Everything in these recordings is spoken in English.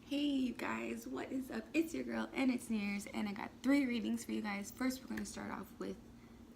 Hey you guys, what is up? It's your girl and it's New Year's and I got 3 readings for you guys. First, we're going to start off with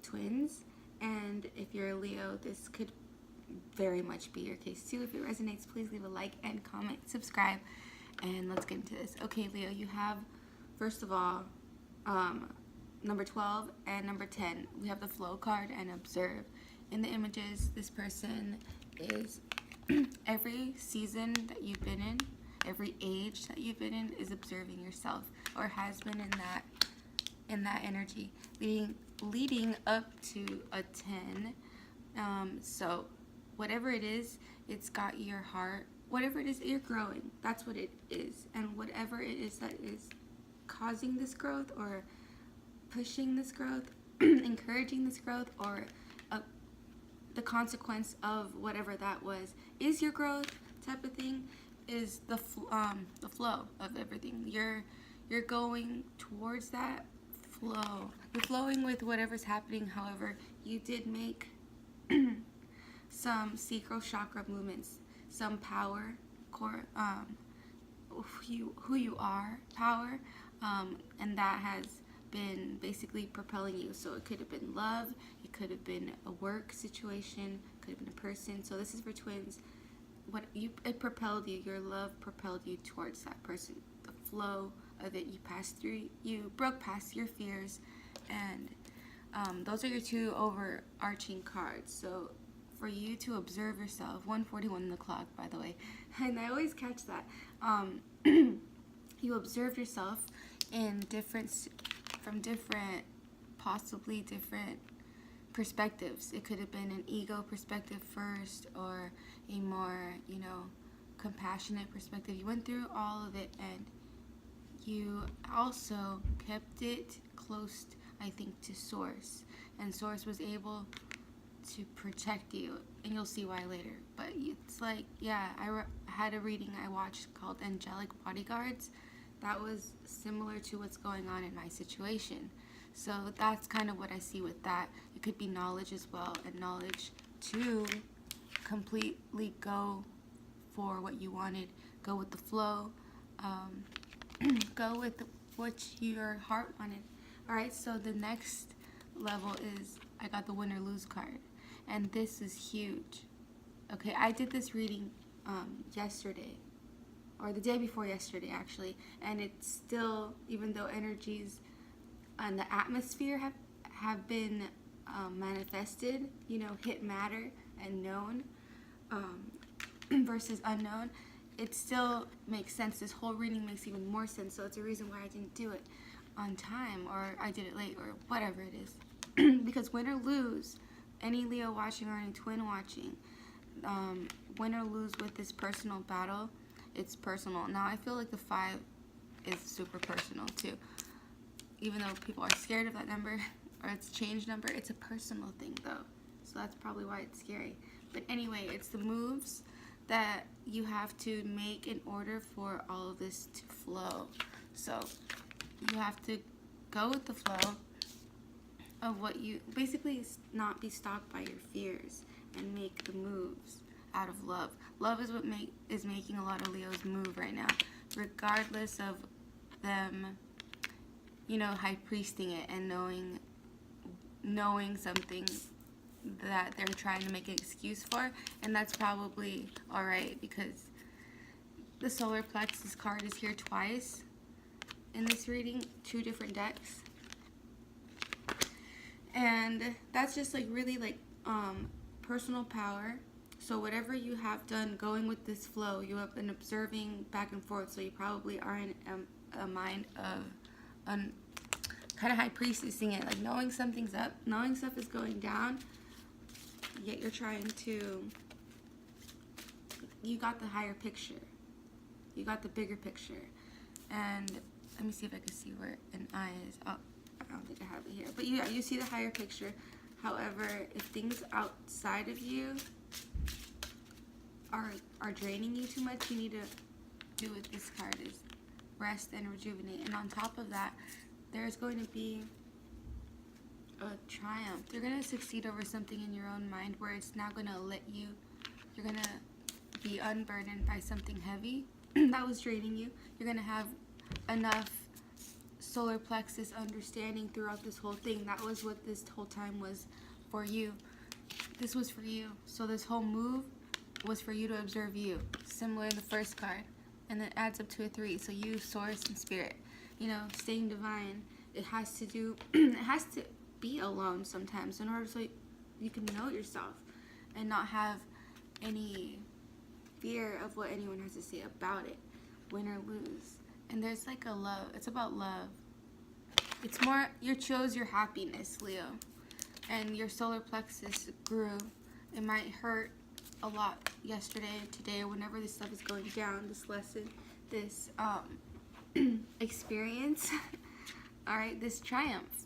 twins, and if you're a Leo, this could very much be your case too. If it resonates, please leave a like and comment, subscribe, and let's get into this. Okay, Leo, you have, first of all, number 12 and number 10. We have the flow card and observe. In the images, this person is every season that you've been in, every age that you've been in, is observing yourself or has been in that energy, leading up to a 10. So whatever it is, it's got your heart. Whatever it is that you're growing, that's what it is. And whatever it is that is causing this growth or pushing this growth, encouraging this growth, or the consequence of whatever that was is your growth type of thing, is the flow of everything. You're going towards that flow. You're flowing with whatever's happening. However, you did make some sacral chakra movements, some power core, who you are power, and that has been basically propelling you. So it could have been love, it could have been a work situation, could have been a person. So this is for twins. It propelled you, your love propelled you towards that person. The flow of it, you passed through, you broke past your fears, and those are your 2 overarching cards. So for you to observe yourself, 141 in the clock, by the way, and I always catch that. You observed yourself in possibly different perspectives. It could have been an ego perspective first, or a more, compassionate perspective. You went through all of it, and you also kept it close, I think, to Source. And Source was able to protect you, and you'll see why later. But it's like, yeah, I had a reading I watched called Angelic Bodyguards. That was similar to what's going on in my situation. So that's kind of what I see with that. It could be knowledge as well, and knowledge to completely go for what you wanted, go with the flow, go with what your heart wanted. Alright, so the next level is, I got the win or lose card, and this is huge. Okay, I did this reading yesterday, or the day before yesterday actually, and it's still, even though energies and the atmosphere have been manifested, hit matter and known versus unknown, it still makes sense. This whole reading makes even more sense, so it's a reason why I didn't do it on time, or I did it late, or whatever it is. Because win or lose, any Leo watching or any twin watching, win or lose with this personal battle, it's personal. Now I feel like the 5 is super personal too. Even though people are scared of that number, or it's a change number, it's a personal thing though. So that's probably why it's scary. But anyway, it's the moves that you have to make in order for all of this to flow. So you have to go with the flow of what you, basically not be stopped by your fears, and make the moves out of love. Love is what is making a lot of Leos move right now, regardless of them high priesting it and knowing something that they're trying to make an excuse for, and that's probably alright, because the solar plexus card is here twice in this reading, 2 different decks, and that's just really personal power. So whatever you have done, going with this flow, you have been observing back and forth, so you probably are in a mind of kind of high priestessing it, knowing something's up, knowing stuff is going down, yet you're trying to, you got the higher picture, you got the bigger picture. And let me see if I can see where an eye is. Oh, I don't think I have it here, but yeah, you see the higher picture. However, if things outside of you are draining you too much, you need to do what this card is, rest and rejuvenate. And on top of that, there's going to be a triumph. You're going to succeed over something in your own mind, where it's now going to you're going to be unburdened by something heavy, that was draining you. You're going to have enough solar plexus understanding throughout this whole thing. That was what this whole time was for you. This was for you. So this whole move was for you to observe you, similar in the first card, and it adds up to a 3. So you, source, and spirit, you know, staying divine. It has to do, it has to be alone sometimes in order so you can know yourself and not have any fear of what anyone has to say about it, win or lose. And there's like a love. It's about love. It's more, you chose your happiness, Leo, and your solar plexus grew. It might hurt a lot yesterday, today, or whenever this stuff is going down, this lesson, this experience, all right, this triumph.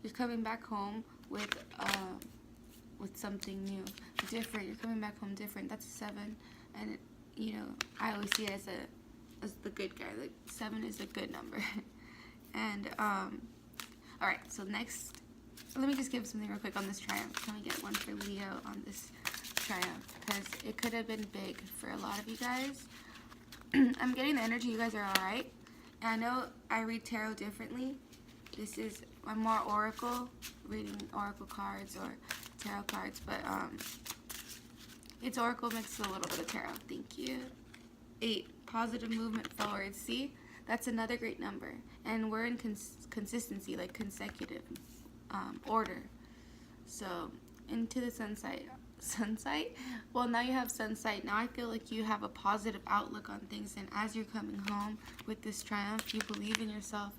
You're coming back home with something new, different. You're coming back home different. That's a 7, and it, you know, I always see it as the good guy. Like 7 is a good number. And all right. So next, let me just give something real quick on this triumph. Can we get one for Leo on this triumph? Because it could have been big for a lot of you guys. I'm getting the energy you guys are all right. And I know I read tarot differently. This is, I'm more oracle, reading oracle cards or tarot cards, but it's oracle mixed with a little bit of tarot. Thank you. 8, positive movement forward. See, that's another great number, and we're in consistency, like consecutive order. So into the sunsight. Well, now you have sunsight. Now I feel like you have a positive outlook on things, and as you're coming home with this triumph, you believe in yourself.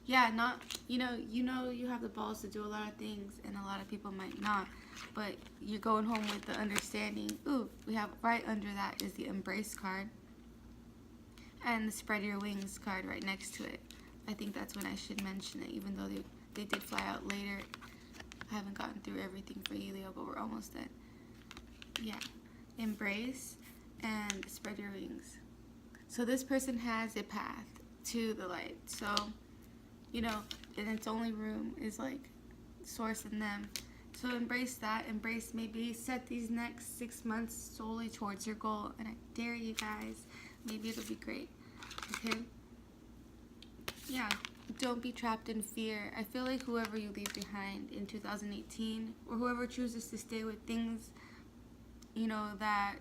Yeah, not, you know you have the balls to do a lot of things, and a lot of people might not, but you're going home with the understanding. Ooh, we have right under that is the embrace card, and the spread your wings card right next to it. I think that's when I should mention it, even though they did fly out later. I haven't gotten through everything for you, Leo, but we're almost done. Yeah, embrace and spread your wings. So this person has a path to the light. So, you know, and its only room is like source in them. So embrace that. Embrace, maybe set these next 6 months solely towards your goal. And I dare you guys. Maybe it'll be great. Okay? Yeah. Don't be trapped in fear. I feel like whoever you leave behind in 2018, or whoever chooses to stay with things, you know, that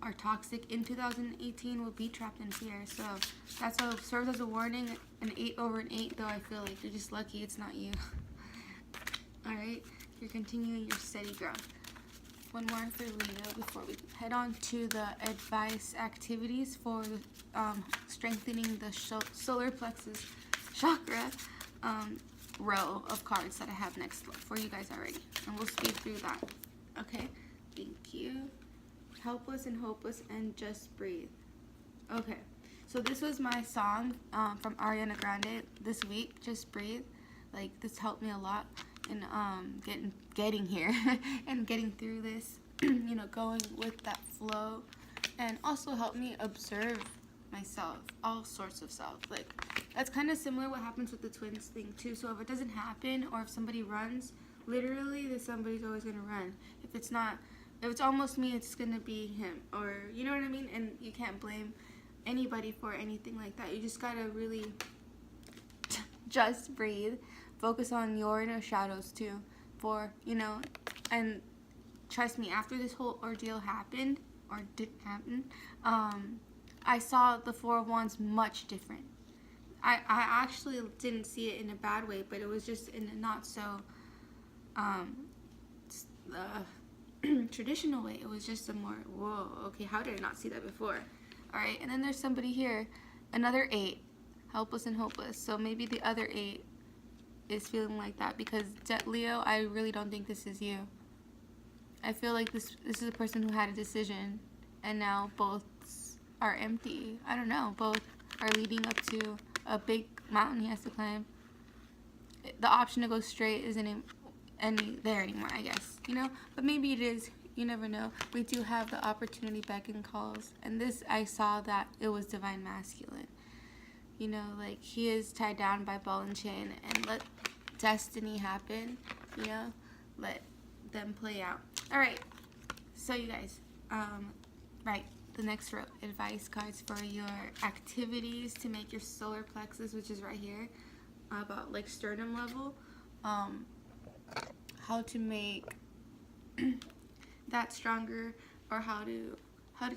are toxic in 2018 will be trapped in fear. So that's what serves as a warning. An 8 over an 8, though, I feel like you're just lucky it's not you. Alright? You're continuing your steady growth. One more for Leo before we head on to the advice activities for strengthening the solar plexus chakra row of cards that I have next for you guys already. And we'll speed through that. Okay? Thank you. Helpless and hopeless and just breathe. Okay. So this was my song from Ariana Grande this week, Just Breathe. Like, this helped me a lot in getting here and getting through this, you know, going with that flow, and also helped me observe myself, all sorts of self. Like, that's kind of similar what happens with the twins thing too. So if it doesn't happen, or if somebody runs, literally somebody's always gonna run. If it's almost me, it's gonna be him, or you know what I mean. And you can't blame anybody for anything like that. You just gotta really just breathe, focus on your inner shadows too, for, you know. And trust me, after this whole ordeal happened, or didn't happen, I saw the Four of Wands much different. I actually didn't see it in a bad way, but it was just in a not so traditional way. It was just a more, whoa, okay, how did I not see that before? All right, and then there's somebody here, another 8, helpless and hopeless. So maybe the other 8 is feeling like that, because Leo, I really don't think this is you. I feel like this is a person who had a decision, and now both are empty. I don't know, both are leading up to a big mountain he has to climb. The option to go straight isn't there anymore, I guess, you know, but maybe it is. You never know. We do have the opportunity beckon calls, and this, I saw that it was divine masculine, you know, like he is tied down by ball and chain, and let destiny happen, you know, let them play out. All right, so you guys, right, the next advice cards for your activities to make your solar plexus, which is right here, about like sternum level, how to make that stronger, or how to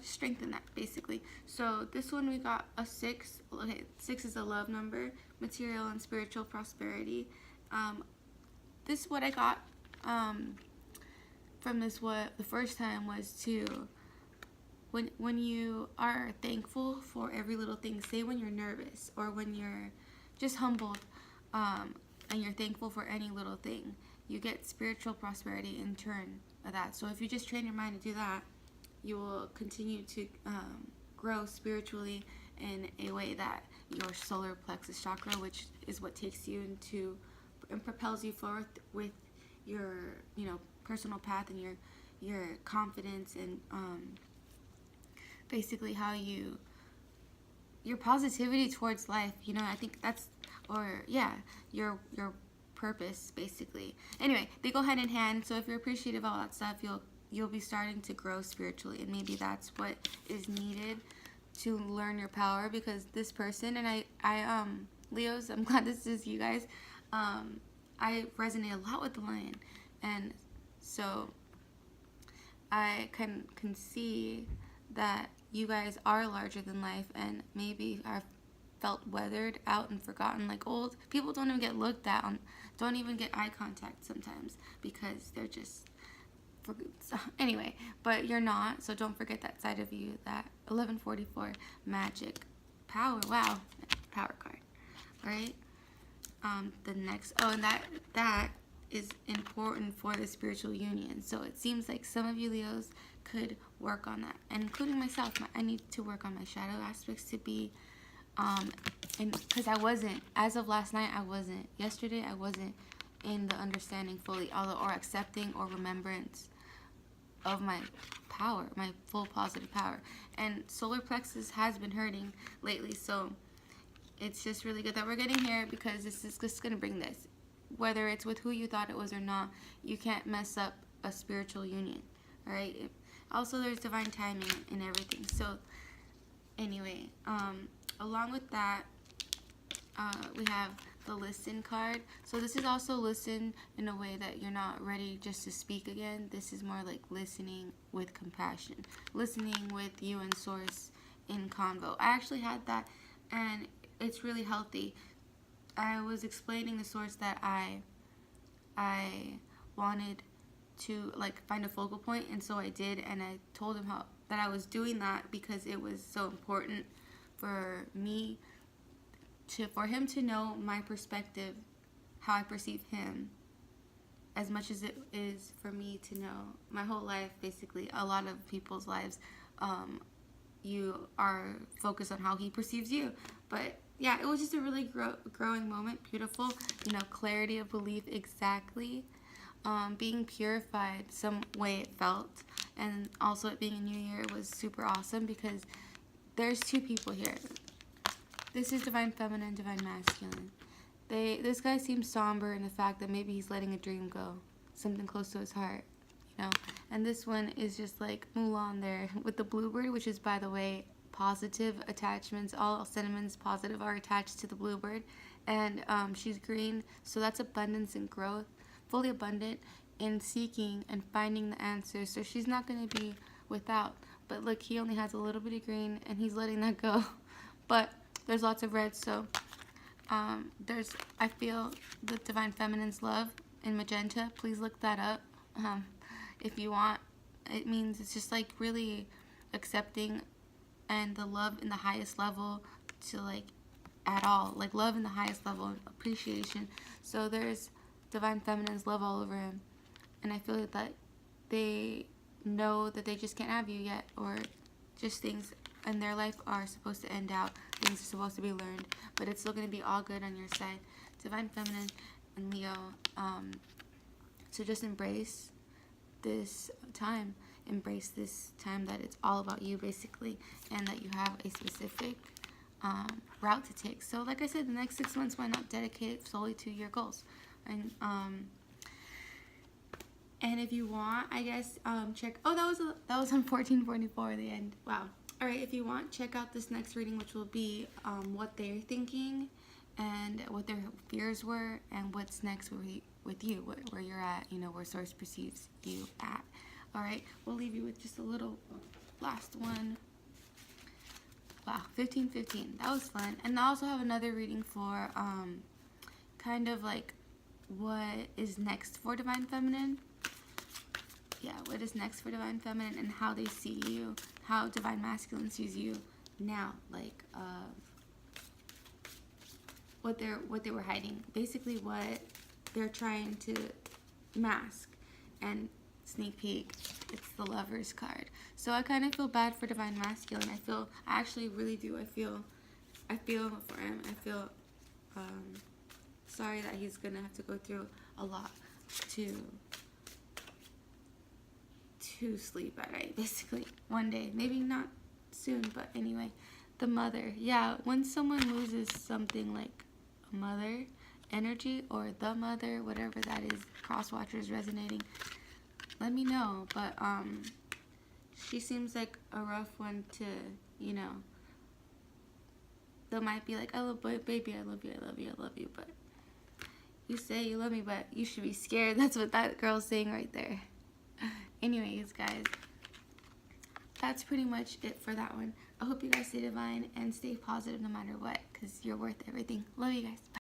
strengthen that, basically. So this one we got a 6. Okay, 6 is a love number, material and spiritual prosperity. This what I got from this, what the first time was to, when you are thankful for every little thing, say when you're nervous or when you're just humbled, and you're thankful for any little thing, you get spiritual prosperity in turn of that. So if you just train your mind to do that, you will continue to grow spiritually in a way that your solar plexus chakra, which is what takes you into and propels you forward with your, you know, personal path and your confidence, and basically how your positivity towards life, you know. I think that's, or yeah, your purpose, basically. Anyway, they go hand in hand. So if you're appreciative of all that stuff, you'll be starting to grow spiritually, and maybe that's what is needed to learn your power. Because this person, and I Leos, I'm glad this is you guys, I resonate a lot with the lion, and so I can see that you guys are larger than life, and maybe are felt weathered out and forgotten, like old people don't even get looked at, don't even get eye contact sometimes, because they're just anyway. But you're not, so don't forget that side of you, that 1144 magic power. Wow, power card. All right, the next, and that is important for the spiritual union. So it seems like some of you Leos could work on that, and including myself. I need to work on my shadow aspects to be and because I wasn't, as of last night, yesterday I wasn't in the understanding fully, or accepting or remembrance of my power, my full positive power. And solar plexus has been hurting lately, so it's just really good that we're getting here, because this is just going to bring this. Whether it's with who you thought it was or not, you can't mess up a spiritual union, all right? Also, there's divine timing in everything. So anyway, along with that, we have the listen card. So this is also listen in a way that you're not ready just to speak again. This is more like listening with compassion, listening with you and source in convo. I actually had that, and it's really healthy. I was explaining to source that I wanted to like find a focal point, and so I did, and I told him that I was doing that because it was so important for me for him to know my perspective, how I perceive him, as much as it is for me to know my whole life. Basically, a lot of people's lives, you are focused on how he perceives you. But yeah, it was just a really growing moment. Beautiful, you know, clarity of belief, exactly. Being purified, some way it felt, and also it being a new year was super awesome, because there's two people here. This is divine feminine, divine masculine. This guy seems somber in the fact that maybe he's letting a dream go, something close to his heart, you know. And this one is just like Mulan there with the bluebird, which is, by the way, positive attachments. All sentiments positive are attached to the bluebird, and she's green, so that's abundance and growth, fully abundant in seeking and finding the answers. So she's not going to be without. But look, he only has a little bit of green, and he's letting that go. But there's lots of red, so I feel the divine feminine's love in magenta. Please look that up if you want. It means it's just like really accepting, and the love in the highest level, to like at all, like love in the highest level, appreciation. So there's divine feminine's love all over him, and I feel that they know that they just can't have you yet, or just things in their life are supposed to end out, things are supposed to be learned, but it's still going to be all good on your side. Divine feminine and Leo, so just embrace this time that it's all about you, basically, and that you have a specific route to take. So like I said, the next 6 months, why not dedicate it solely to your goals? And if you want, I guess, check. Oh, that was on 1444 at the end. Wow. Alright, if you want, check out this next reading, which will be what they're thinking and what their fears were and what's next with you, where you're at, you know, where Source perceives you at. Alright, we'll leave you with just a little last one. Wow, 15-15. That was fun. And I also have another reading for kind of like what is next for Divine Feminine. Yeah, what is next for Divine Feminine and how they see you, how Divine Masculine sees you now, like what they were hiding, basically what they're trying to mask and sneak peek. It's the Lover's card. So I kind of feel bad for Divine Masculine. I actually really do. I feel for him. I feel sorry that he's gonna have to go through a lot to sleep at night, basically, one day. Maybe not soon, but anyway. The Mother. Yeah, when someone loses something like a mother energy or the mother, whatever that is, cross-watchers resonating, let me know. But she seems like a rough one to, you know, they might be like, I love baby, I love you, I love you, I love you, but you say you love me, but you should be scared. That's what that girl's saying right there. Anyways, guys, that's pretty much it for that one. I hope you guys stay divine and stay positive no matter what, because you're worth everything. Love you guys. Bye.